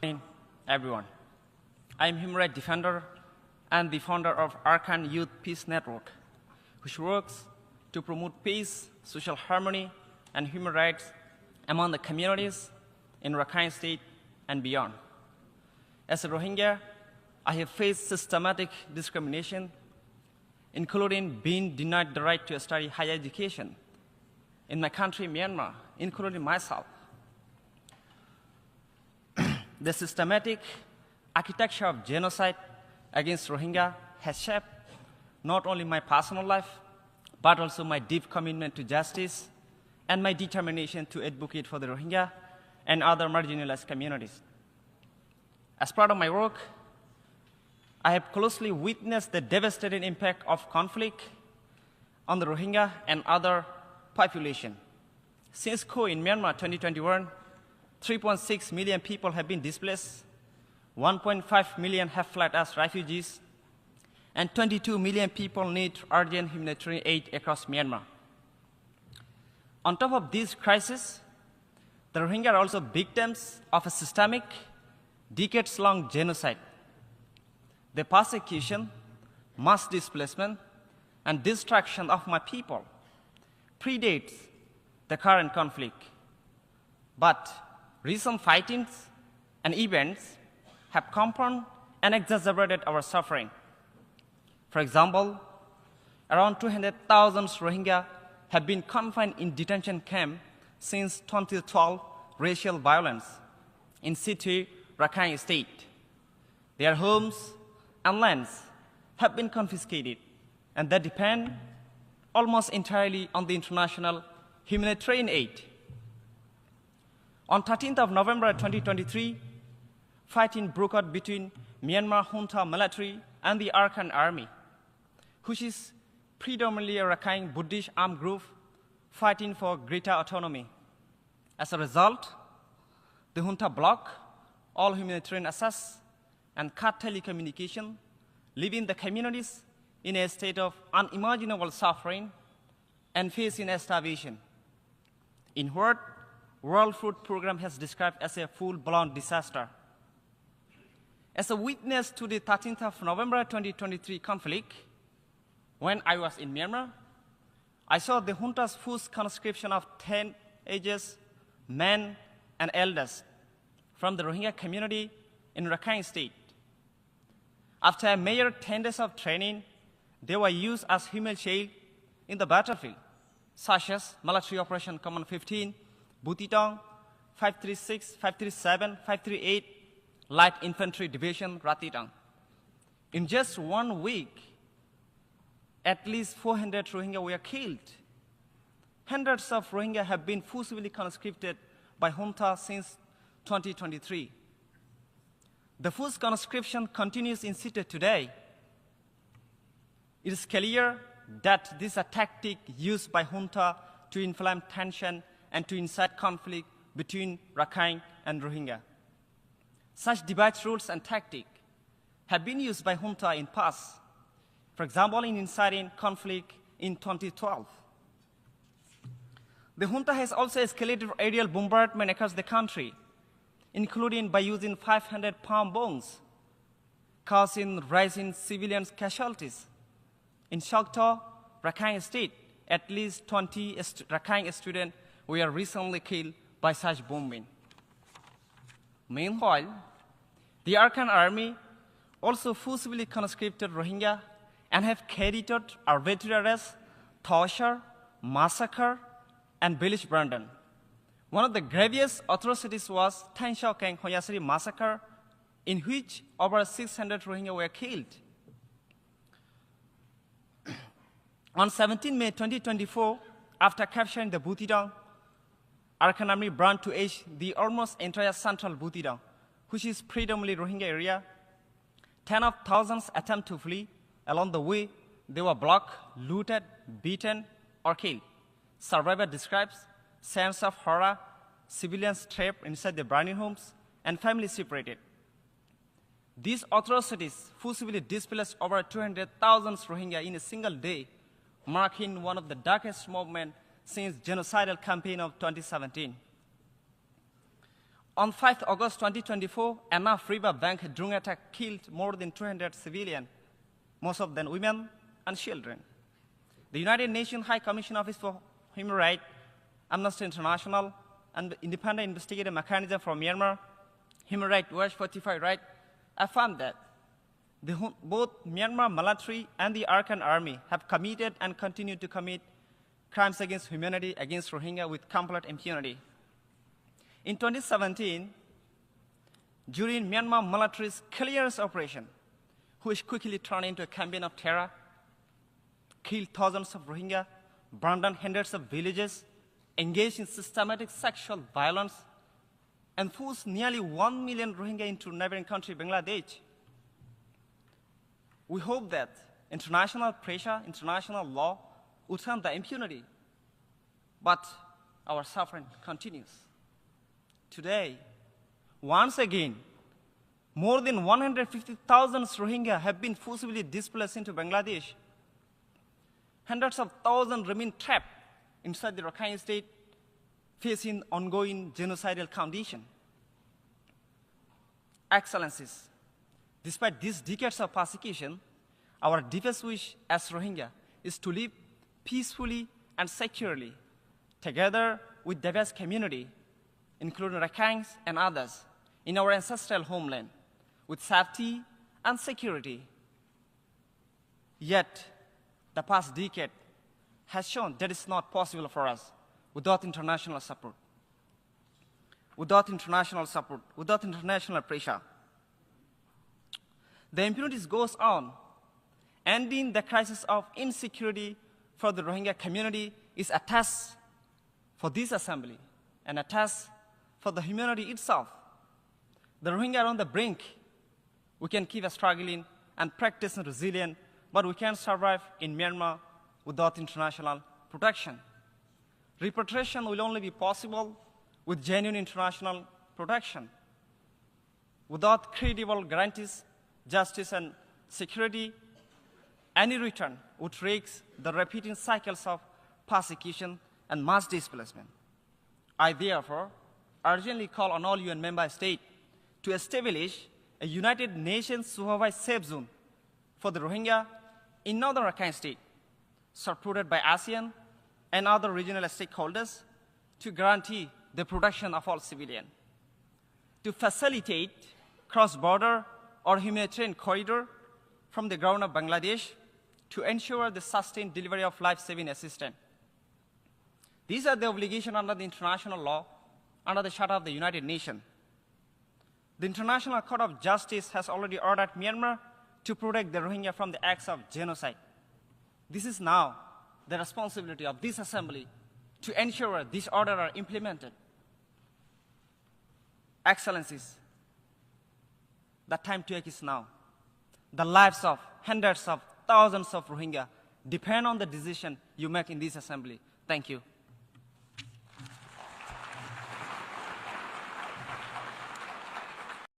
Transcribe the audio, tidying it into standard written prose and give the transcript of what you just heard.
Morning, everyone. I am human rights defender and the founder of Rakhine Youth Peace Network, which works to promote peace, social harmony, and human rights among the communities in Rakhine State and beyond. As a Rohingya, I have faced systematic discrimination, including being denied the right to study higher education in my country, Myanmar, including myself. The systematic architecture of genocide against Rohingya has shaped not only my personal life, but also my deep commitment to justice and my determination to advocate for the Rohingya and other marginalized communities. As part of my work, I have closely witnessed the devastating impact of conflict on the Rohingya and other population. Since coup in Myanmar 2021, 3.6 million people have been displaced, 1.5 million have fled as refugees, and 22 million people need urgent humanitarian aid across Myanmar. On top of these crises, the Rohingya are also victims of a systemic, decades-long genocide. The persecution, mass displacement, and destruction of my people predates the current conflict. But recent fightings and events have compounded and exacerbated our suffering. For example, around 200,000 Rohingya have been confined in detention camps since 2012 racial violence in situ Rakhine State. Their homes and lands have been confiscated, and they depend almost entirely on the international humanitarian aid. On 13th of November 2023, fighting broke out between Myanmar junta military and the Rakhine army, which is predominantly a Rakhine Buddhist armed group fighting for greater autonomy. As a result, the junta blocked all humanitarian access and cut telecommunication, leaving the communities in a state of unimaginable suffering and facing starvation. In what World Food Programme has described as a full-blown disaster. As a witness to the 13th of November 2023 conflict, when I was in Myanmar, I saw the junta's forced conscription of 10 ages, men and elders from the Rohingya community in Rakhine State. After a mere 10 days of training, they were used as human shield in the battlefield, such as Military Operation Command 15, Buthidaung, 536, 537, 538, Light Infantry Division, Buthidaung. In just 1 week, at least 400 Rohingya were killed. Hundreds of Rohingya have been forcibly conscripted by junta since 2023. The forced conscription continues in situ today. It is clear that this is a tactic used by junta to inflame tension and to incite conflict between Rakhine and Rohingya. Such debate rules and tactics have been used by junta in past, for example, in inciting conflict in 2012. The junta has also escalated aerial bombardment across the country, including by using 500 palm bombs, causing rising civilian casualties. In Shokto, Rakhine State, at least 20 Rakhine students were recently killed by such bombing. Meanwhile, the Rakhine army also forcibly conscripted Rohingya and have carried out arbitrary arrests, torture, massacre, and village burden. One of the gravest atrocities was Tan Shao Keng Hoyasari massacre, in which over 600 Rohingya were killed. On 17 May 2024, after capturing the Buthidaung, Rakhine army burned to ash the almost entire central Buthidaung, which is predominantly Rohingya area. 10 of thousands attempt to flee. Along the way, they were blocked, looted, beaten, or killed. Survivor describes scenes of horror, civilians trapped inside their burning homes, and families separated. These atrocities forcibly displaced over 200,000 Rohingya in a single day, marking one of the darkest movements since genocidal campaign of 2017. On 5th August 2024, enough river bank drone attack killed more than 200 civilians, most of them women and children. The United Nations High Commission Office for Human Rights, Amnesty International, and the Independent Investigative Mechanism for Myanmar, Human Rights Watch 45 Right, affirmed that both Myanmar military and the Rakhine army have committed and continue to commit crimes against humanity against Rohingya with complete impunity. In 2017, during Myanmar military's clearance operation, which quickly turned into a campaign of terror, killed thousands of Rohingya, burned down hundreds of villages, engaged in systematic sexual violence, and forced nearly 1 million Rohingya into neighboring country, Bangladesh. We hope that international pressure, international law would end the impunity, but our suffering continues. Today, once again, more than 150,000 Rohingya have been forcibly displaced into Bangladesh. Hundreds of thousands remain trapped inside the Rakhine state, facing ongoing genocidal conditions. Excellencies, despite these decades of persecution, our deepest wish as Rohingya is to live peacefully and securely, together with diverse community, including Rakhines and others, in our ancestral homeland, with safety and security. Yet, the past decade has shown that it's not possible for us without international support, without international pressure. The impunity goes on. Ending the crisis of insecurity for the Rohingya community is a task for this assembly and a task for the humanity itself. The Rohingya are on the brink. We can keep struggling and practicing resilience, but we can't survive in Myanmar without international protection. Repatriation will only be possible with genuine international protection. Without credible guarantees, justice and security, any return would risk the repeating cycles of persecution and mass displacement. I therefore urgently call on all UN member states to establish a United Nations supervised safe zone for the Rohingya in northern Rakhine state, supported by ASEAN and other regional stakeholders, to guarantee the protection of all civilians, to facilitate cross-border or humanitarian corridor from the ground of Bangladesh, to ensure the sustained delivery of life-saving assistance. These are the obligations under the international law, under the Charter of the United Nations. The International Court of Justice has already ordered Myanmar to protect the Rohingya from the acts of genocide. This is now the responsibility of this assembly to ensure these orders are implemented. Excellencies, the time to act is now. The lives of hundreds of thousands of Rohingya depend on the decision you make in this assembly. Thank you.